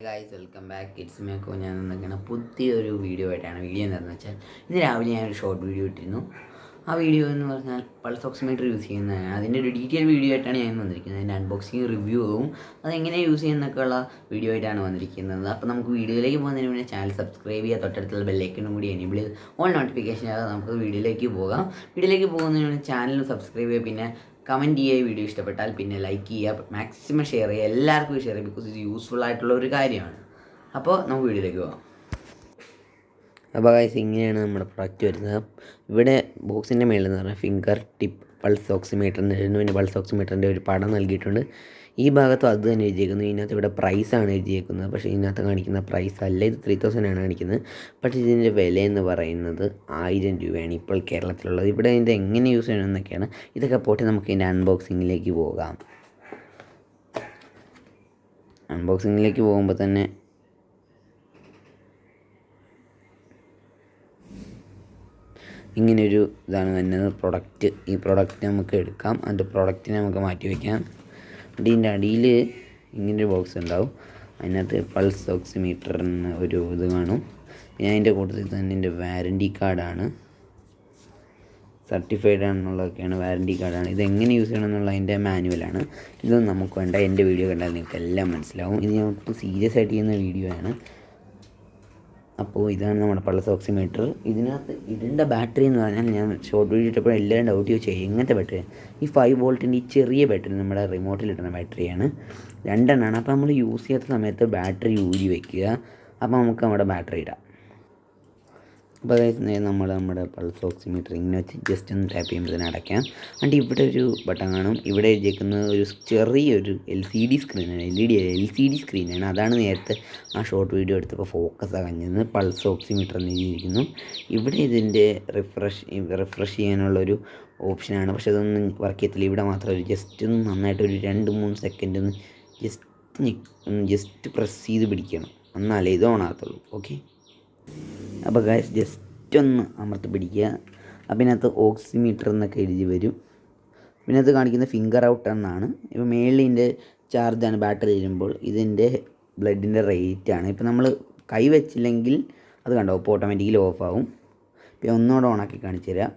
Guys welcome back. Kids മേക്കോ. ഞാൻ നിൽക്കുന്ന പുതിയൊരു വീഡിയോ ആയിട്ടാണ്. വീഡിയോ എന്താണെന്ന് വെച്ചാൽ ഇന്ന് രാവിലെ ഞാനൊരു ഷോർട്ട് വീഡിയോ ഇട്ടിരുന്നു. ആ വീഡിയോ എന്ന് പറഞ്ഞാൽ പൾസ് ഓക്സിമീറ്റർ യൂസ് ചെയ്യുന്നതാണ്. അതിൻ്റെ ഒരു ഡീറ്റെയിൽ വീഡിയോ ആയിട്ടാണ് ഞാൻ വന്നിരിക്കുന്നത്. അതിൻ്റെ അൺബോക്സിങ് റിവ്യൂവും അതെങ്ങനെ യൂസ് ചെയ്യുന്നൊക്കെയുള്ള വീഡിയോ ആയിട്ടാണ് വന്നിരിക്കുന്നത്. അപ്പോൾ നമുക്ക് വീഡിയോയിലേക്ക് പോകുന്നതിന് മുന്നേ ചാനൽ സബ്സ്ക്രൈബ് ചെയ്യുക, തൊട്ടടുത്തുള്ള ബെല്ലൈക്കനും കൂടി എനേബിൾ ചെയ്ത് ഓൾ നോട്ടിഫിക്കേഷൻ ആകാതെ നമുക്ക് വീഡിയോയിലേക്ക് പോകാം. വീഡിയോയിലേക്ക് പോകുന്നതിന് മുന്നേ ചാനൽ സബ്സ്ക്രൈബ് ചെയ്യുക, പിന്നെ കമൻറ്റ് ചെയ്യുക, വീഡിയോ ഇഷ്ടപ്പെട്ടാൽ പിന്നെ ലൈക്ക് ചെയ്യുക, മാക്സിമം ഷെയർ ചെയ്യുക, എല്ലാവർക്കും ഷെയർ ചെയ്യുക. ബിക്കോസ് ഇത് യൂസ്ഫുൾ ആയിട്ടുള്ള ഒരു കാര്യമാണ്. അപ്പോൾ നമുക്ക് വീഡിയോയിലേക്ക് പോകാം. അപ്പോൾ ഗൈസ് ഇങ്ങനെയാണ് നമ്മുടെ പ്രൊഡക്റ്റ് വരുന്നത്. ഇവിടെ ബോക്സിൻ്റെ മേളിൽ എന്ന് പറഞ്ഞാൽ ഫിംഗർ ടിപ്പ് പൾസ് ഓക്സിമീറ്ററിൻ്റെ പിന്നെ പൾസ് ഓക്സിമീറ്ററിൻ്റെ ഒരു പടം നൽകിയിട്ടുണ്ട്. ഈ ഭാഗത്തും അത് തന്നെ എഴുതിയേക്കുന്നു. ഇതിനകത്ത് ഇവിടെ പ്രൈസാണ് എഴുതിയേക്കുന്നത്. പക്ഷേ ഇതിനകത്ത് കാണിക്കുന്ന പ്രൈസ് അല്ല, ഇത് 3000 ആണ് കാണിക്കുന്നത്. പക്ഷേ ഇതിൻ്റെ വില എന്ന് പറയുന്നത് 1000 രൂപയാണ് ഇപ്പോൾ കേരളത്തിലുള്ളത്. ഇവിടെ ഇതിൻ്റെ എങ്ങനെ യൂസ് ചെയ്യണമെന്നൊക്കെയാണ്. ഇതൊക്കെ പോട്ടെ, നമുക്ക് ഇതിൻ്റെ അൺബോക്സിങ്ങിലേക്ക് പോകാം. അൺബോക്സിങ്ങിലേക്ക് പോകുമ്പോൾ തന്നെ ഇങ്ങനെയൊരു ഇതാണ് വരുന്നത് പ്രൊഡക്റ്റ്. ഈ പ്രൊഡക്റ്റ് നമുക്ക് എടുക്കാം, അതിൻ്റെ പ്രൊഡക്റ്റിനെ നമുക്ക് മാറ്റി വയ്ക്കാം. ഇതിൻ്റെ അടിയിൽ ഇങ്ങനൊരു ബോക്സ് ഉണ്ടാവും. അതിനകത്ത് പൾസ് ഓക്സിമീറ്ററിന് ഒരു ഇത് കാണും. പിന്നെ അതിൻ്റെ കൂട്ടത്തിൽ തന്നെ എൻ്റെ വാറൻറ്റി കാർഡാണ്, സർട്ടിഫൈഡ് ആണെന്നുള്ളതൊക്കെയാണ്, വാറൻറ്റി കാർഡാണ്. ഇതെങ്ങനെ യൂസ് ചെയ്യണം എന്നുള്ള അതിൻ്റെ മാനുവലാണ്. ഇതൊന്നും നമുക്ക് വേണ്ട. എൻ്റെ വീഡിയോ കണ്ടാൽ നിങ്ങൾക്ക് എല്ലാം മനസ്സിലാവും. ഇത് ഞാൻ ഒട്ടും സീരിയസ് ആയിട്ട് ചെയ്യുന്ന വീഡിയോ ആണ്. അപ്പോൾ ഇതാണ് നമ്മുടെ പൾസ് ഓക്സിമീറ്റർ. ഇതിനകത്ത് ഇതിൻ്റെ ബാറ്ററി എന്ന് പറഞ്ഞാൽ ഞാൻ ഷോർട്ട് വീഡിയോ ഇട്ടപ്പോൾ എല്ലാവരും ഡൗട്ട് ചോദിച്ചാൽ എങ്ങനത്തെ ബാറ്ററി. ഈ 5 വോൾട്ടിൻ്റെ ഈ ചെറിയ ബാറ്ററി നമ്മുടെ റിമോട്ടിൽ ഇടുന്ന ബാറ്ററിയാണ്. 2 എണ്ണമാണ്. അപ്പോൾ നമ്മൾ യൂസ് ചെയ്യാത്ത സമയത്ത് ബാറ്ററി ഊരി വയ്ക്കുക. അപ്പോൾ നമുക്ക് നമ്മുടെ ബാറ്ററി ഇടാം. അപ്പോൾ നമ്മുടെ പൾസ് ഓക്സിമീറ്റർ ഇങ്ങനെ വെച്ച് ജസ്റ്റ് ഒന്ന് ടാപ്പ് ചെയ്യുമ്പോൾ തന്നെ അടയ്ക്കാം. എന്നിട്ട് ഇവിടെ ഒരു ബട്ടൺ കാണും. ഇവിടെ എഴുതിയിരിക്കുന്ന ഒരു ചെറിയൊരു LCD സ്ക്രീനാണ്. LCD സ്ക്രീനാണ്. അതാണ് നേരത്തെ ആ ഷോർട്ട് വീഡിയോ എടുത്തപ്പോൾ ഫോക്കസ് ആകാഞ്ഞത്. പൾസ് ഓക്സിമീറ്റർ എന്ന് എഴുതിയിരിക്കുന്നു. ഇവിടെ ഇതിൻ്റെ റിഫ്രഷ് ചെയ്യാനുള്ളൊരു ഓപ്ഷനാണ്. പക്ഷേ അതൊന്നും വർക്ക് ചെയ്യത്തില്ല. ഇവിടെ മാത്രം ഒരു ജസ്റ്റ് ഒന്ന് നന്നായിട്ടൊരു 2-3 സെക്കൻഡ് ഒന്ന് ജസ്റ്റ് പ്രസ് ചെയ്ത് പിടിക്കണം, എന്നാലേ ഇത് ഓൺ ആകത്തുള്ളൂ. ഓക്കെ, അപ്പോൾ ഗൈസ് ജസ്റ്റ് ഒന്ന് അമർത്തി പിടിക്കുക. അപ്പോൾ ഇതിനകത്ത് ഓക്സിമീറ്റർ എന്നൊക്കെ എഴുതി വരും. പിന്നെ അത് കാണിക്കുന്ന ഫിംഗർ ഔട്ട് എന്നാണ്. ഇപ്പോൾ മേളിൽ ഇതിൻ്റെ ചാർജാണ്. ബാറ്ററി തരുമ്പോൾ ഇതിൻ്റെ ബ്ലഡിൻ്റെ റേറ്റാണ്. ഇപ്പോൾ നമ്മൾ കൈ വെച്ചില്ലെങ്കിൽ അത് കണ്ടോ, അപ്പോൾ ഓട്ടോമാറ്റിക്കലി ഓഫ് ആവും. ഇപ്പോൾ ഒന്നുകൂടെ ഓണാക്കി കാണിച്ചു തരാം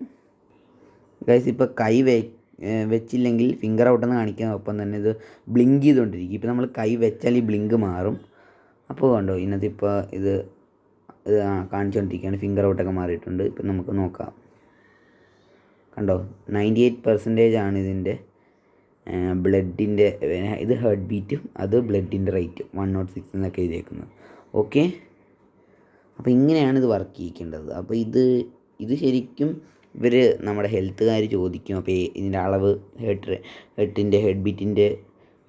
ഗൈസ്. ഇപ്പോൾ കൈ വെച്ചില്ലെങ്കിൽ ഫിംഗർ ഔട്ടെന്ന് കാണിക്കാൻ ഒപ്പം തന്നെ ഇത് ബ്ലിങ്ക് ചെയ്തുകൊണ്ടിരിക്കും. ഇപ്പോൾ നമ്മൾ കൈ വെച്ചാൽ ഈ ബ്ലിങ്ക് മാറും. അപ്പോൾ കണ്ടോ, ഇതിനകത്ത് ഇപ്പോൾ ഇത് കാണിച്ചുകൊണ്ടിരിക്കുകയാണ്. ഫിംഗർ ഔട്ടൊക്കെ മാറിയിട്ടുണ്ട്. ഇപ്പം നമുക്ക് നോക്കാം. കണ്ടോ, 98% ആണ് ഇതിൻ്റെ ബ്ലഡിൻ്റെ. ഇത് ഹേർട്ട് ബീറ്റും അത് ബ്ലഡിൻ്റെ റേറ്റും 106 എന്നൊക്കെ എഴുതിയേക്കുന്നത്. ഓക്കെ, അപ്പോൾ ഇങ്ങനെയാണ് ഇത് വർക്ക് ചെയ്യിക്കേണ്ടത്. അപ്പോൾ ഇത് ശരിക്കും ഇവർ നമ്മുടെ ഹെൽത്തുകാർ ചോദിക്കും. അപ്പോൾ ഇതിൻ്റെ അളവ് ഹെഡ് ബീറ്റിൻ്റെ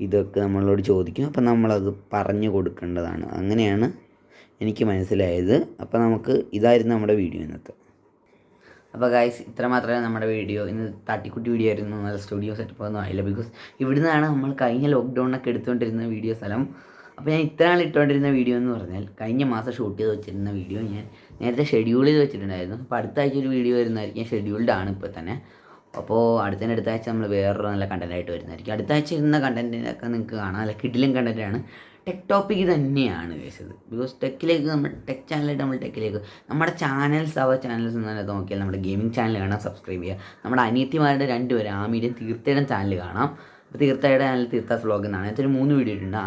ഇതൊക്കെ നമ്മളോട് ചോദിക്കും. അപ്പോൾ നമ്മളത് പറഞ്ഞു കൊടുക്കേണ്ടതാണ്. അങ്ങനെയാണ് എനിക്ക് മനസ്സിലായത്. അപ്പോൾ ഇതായിരുന്നു നമ്മുടെ വീഡിയോ ഇന്നത്തെ. അപ്പോൾ ഗൈസ് ഇത്ര മാത്രമേ നമ്മുടെ വീഡിയോ. ഇന്ന് തട്ടിക്കുട്ടി വീഡിയോ ആയിരുന്നു. നല്ല സ്റ്റുഡിയോ സെറ്റപ്പ് ഒന്നും ആയില്ല. ബിക്കോസ് ഇവിടുന്ന് ആണ് നമ്മൾ കഴിഞ്ഞ ലോക്ക്ഡൗണിനൊക്കെ എടുത്തുകൊണ്ടിരുന്ന വീഡിയോ സ്ഥലം. അപ്പോൾ ഞാൻ ഇത്ര നാൾ ഇട്ടുകൊണ്ടിരുന്ന വീഡിയോ എന്ന് പറഞ്ഞാൽ കഴിഞ്ഞ മാസം ഷൂട്ട് ചെയ്ത് വെച്ചിരുന്ന വീഡിയോ ഞാൻ നേരത്തെ ഷെഡ്യൂൾ ചെയ്ത് വെച്ചിട്ടുണ്ടായിരുന്നു. അപ്പോൾ അടുത്ത ആഴ്ച ഒരു വീഡിയോ വരുന്നതായിരിക്കും. ഷെഡ്യൂൾഡ് ആണ് ഇപ്പോൾ തന്നെ. അപ്പോൾ അടുത്ത ആഴ്ച നമ്മൾ വേറൊരു നല്ല കണ്ടൻറ്റായിട്ട് വരുന്നതായിരിക്കും. അടുത്ത ആഴ്ച ഇരുന്ന കണ്ടൻറ്റിനൊക്കെ നിങ്ങൾക്ക് കാണാം. നല്ല കിടിലൻ കണ്ടൻറ്റാണ്. ടെക് ടോപ്പിക് തന്നെയാണ് വേണ്ടത്. ബിക്കോസ് ടെക്കിലേക്ക് നമ്മൾ ടെക്കിലേക്ക് നമ്മുടെ ചാനൽസ് എന്ന് തന്നെ നോക്കിയാൽ നമ്മുടെ ഗെയിമിംഗ് ചാനൽ കാണാം, സബ്സ്ക്രൈബ് ചെയ്യുക. നമ്മുടെ അനിയത്തിമാരുടെ 2 പേര് ആമിയുടെയും തീർത്ഥയുടെയും ചാനൽ കാണാം. അപ്പോൾ തീർത്ഥയുടെ ചാനൽ തീർത്ഥാസ് വ്ളോഗ് എന്നാണ്. അതിനകത്ത് ഒരു 3 വീഡിയോ ഇട്ടിട്ടുണ്ട്.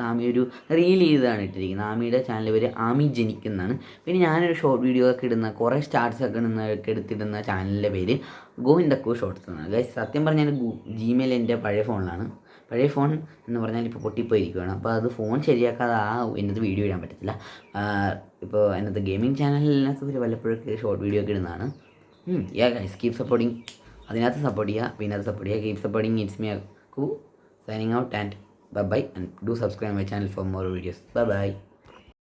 ആമി ഒരു റീൽ ചെയ്താണ് ഇട്ടിരിക്കുന്നത്. ആമിയുടെ ചാനൽ പേര് ആമി ജനിക്കുന്നതാണ്. പിന്നെ ഞാനൊരു ഷോർട്ട് വീഡിയോ ഒക്കെ ഇടുന്ന കുറേ സ്റ്റാർട്ട്സ് ഒക്കെ എടുത്തിടുന്ന ചാനലിൻ്റെ പേര് govindadasakku ഷോർട്ട്സ് എന്നാണ്. ഗൈസ് സത്യം പറഞ്ഞാൽ Gmail എൻ്റെ പഴയ ഫോണിലാണ്. പഴയ ഫോൺ എന്ന് പറഞ്ഞാൽ ഇപ്പോൾ പൊട്ടിപ്പോയിരിക്കുകയാണ്. അപ്പോൾ അത് ഫോൺ ശരിയാക്കാതെ എന്നത് വീഡിയോ ഇടാൻ പറ്റത്തില്ല. ഇപ്പോൾ എന്നത്തെ ഗെയിമിംഗ് ചാനലിനകത്ത് വല്ലപ്പോഴൊക്കെ ഷോർട്ട് വീഡിയോ ഒക്കെ ഇടുന്നതാണ്. Guys keep supporting. അതിനകത്ത് സപ്പോർട്ട് ചെയ്യുക, പിന്നെ അത് സപ്പോർട്ട് ചെയ്യുക. Keep supporting. It's me Akku signing out and bye bye, and do subscribe my channel for more videos. Bye bye.